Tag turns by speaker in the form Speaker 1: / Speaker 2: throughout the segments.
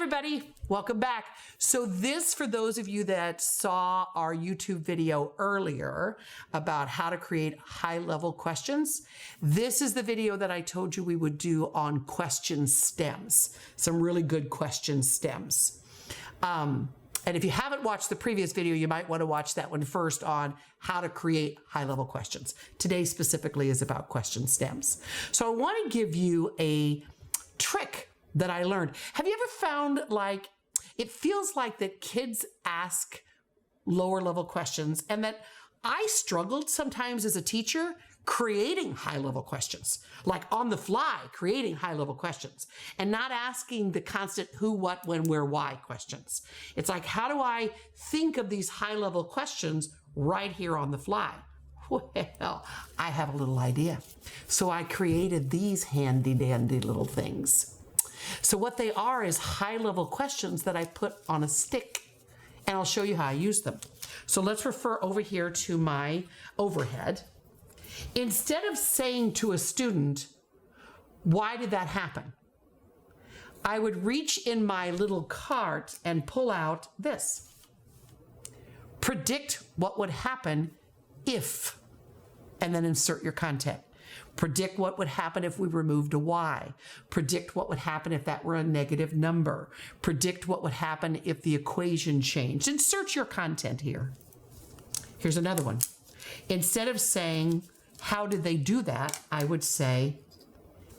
Speaker 1: everybody, welcome back. So this, for those of you that saw our YouTube video earlier about how to create high-level questions, this is the video that I told you we would do on question stems, some really good question stems. And if you haven't watched the previous video, you might want to watch that one first on how to create high-level questions. Today specifically is about question stems. So I want to give you a trick that I learned. Have you ever found, like, it feels like that kids ask lower level questions, and that I struggled sometimes as a teacher creating high level questions, like on the fly, creating high level questions and not asking the constant who, what, when, where, why questions. It's like, how do I think of these high level questions right here on the fly? Well, I have a little idea. So I created these handy dandy little things. So what they are is high-level questions that I put on a stick, and I'll show you how I use them. So let's refer over here to my overhead. Instead of saying to a student, why did that happen? I would reach in my little cart and pull out this. Predict what would happen if, and then insert your content. Predict what would happen if we removed a y. Predict what would happen if that were a negative number. Predict what would happen if the equation changed. Insert your content here. Here's another one. Instead of saying, how did they do that? I would say,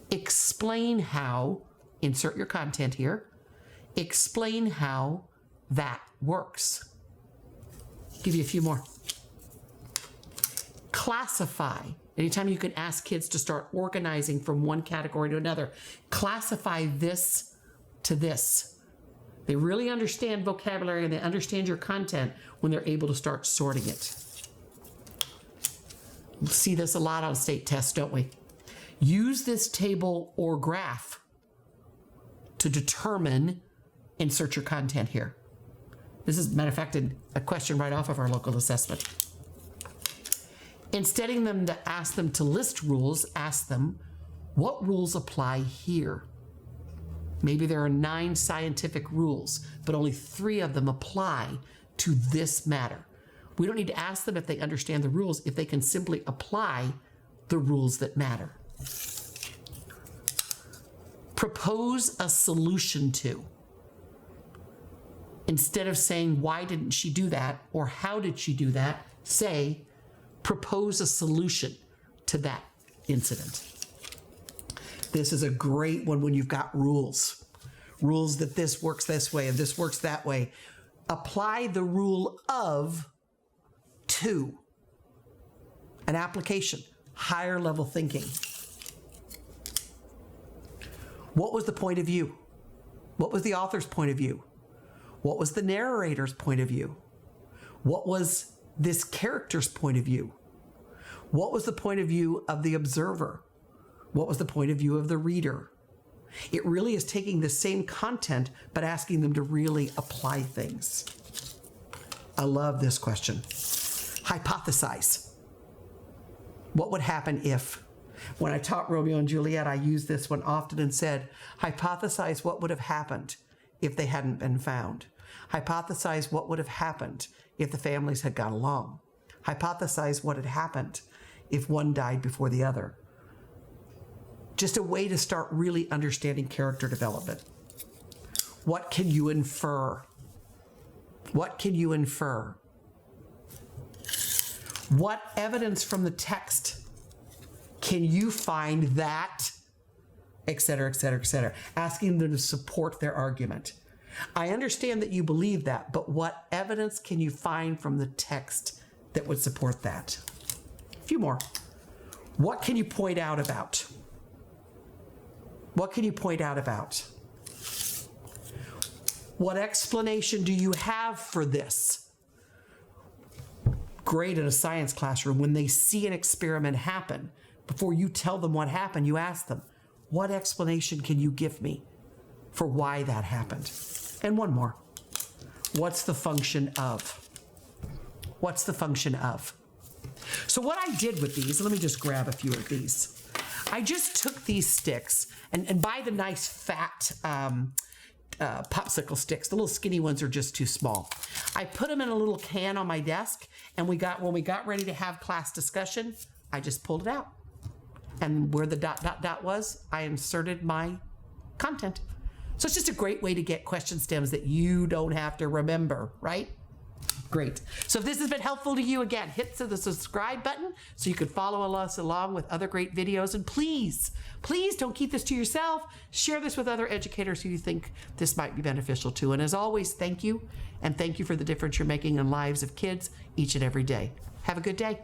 Speaker 1: explain how, insert your content here, explain how that works. Give you a few more. Classify. Anytime you can ask kids to start organizing from one category to another, classify this to this. They really understand vocabulary and they understand your content when they're able to start sorting it. We see this a lot on state tests, don't we? Use this table or graph to determine, insert your content here. This is, matter of fact, a question right off of our local assessment. Instead of them to ask them to list rules, ask them, what rules apply here? Maybe there are 9 scientific rules, but only 3 of them apply to this matter. We don't need to ask them if they understand the rules, if they can simply apply the rules that matter. Propose a solution to. Instead of saying, why didn't she do that? Or how did she do that? Say, propose a solution to that incident. This is a great one when you've got rules. Rules that this works this way and this works that way. Apply the rule of to. An application, higher level thinking. What was the point of view? What was the author's point of view? What was the narrator's point of view? What was this character's point of view? What was the point of view of the observer? What was the point of view of the reader? It really is taking the same content, but asking them to really apply things. I love this question. Hypothesize. What would happen if? When I taught Romeo and Juliet, I used this one often and said, hypothesize what would have happened if they hadn't been found. Hypothesize what would have happened if the families had got along. Hypothesize what had happened if one died before the other. Just a way to start really understanding character development. What can you infer? What can you infer? What evidence from the text can you find that, et cetera, et cetera, et cetera? Asking them to support their argument. I understand that you believe that, but what evidence can you find from the text that would support that? A few more. What can you point out about? What can you point out about? What explanation do you have for this? Great in a science classroom, when they see an experiment happen, before you tell them what happened, you ask them, what explanation can you give me for why that happened? And one more. What's the function of? What's the function of? So what I did with these, let me just grab a few of these. I just took these sticks and buy the nice fat popsicle sticks. The little skinny ones are just too small. I put them in a little can on my desk, and when we got ready to have class discussion, I just pulled it out. And where the ... was, I inserted my content. So it's just a great way to get question stems that you don't have to remember, right? Great. So if this has been helpful to you, again, hit the subscribe button so you can follow us along with other great videos. And please, please don't keep this to yourself. Share this with other educators who you think this might be beneficial to. And as always, thank you. And thank you for the difference you're making in lives of kids each and every day. Have a good day.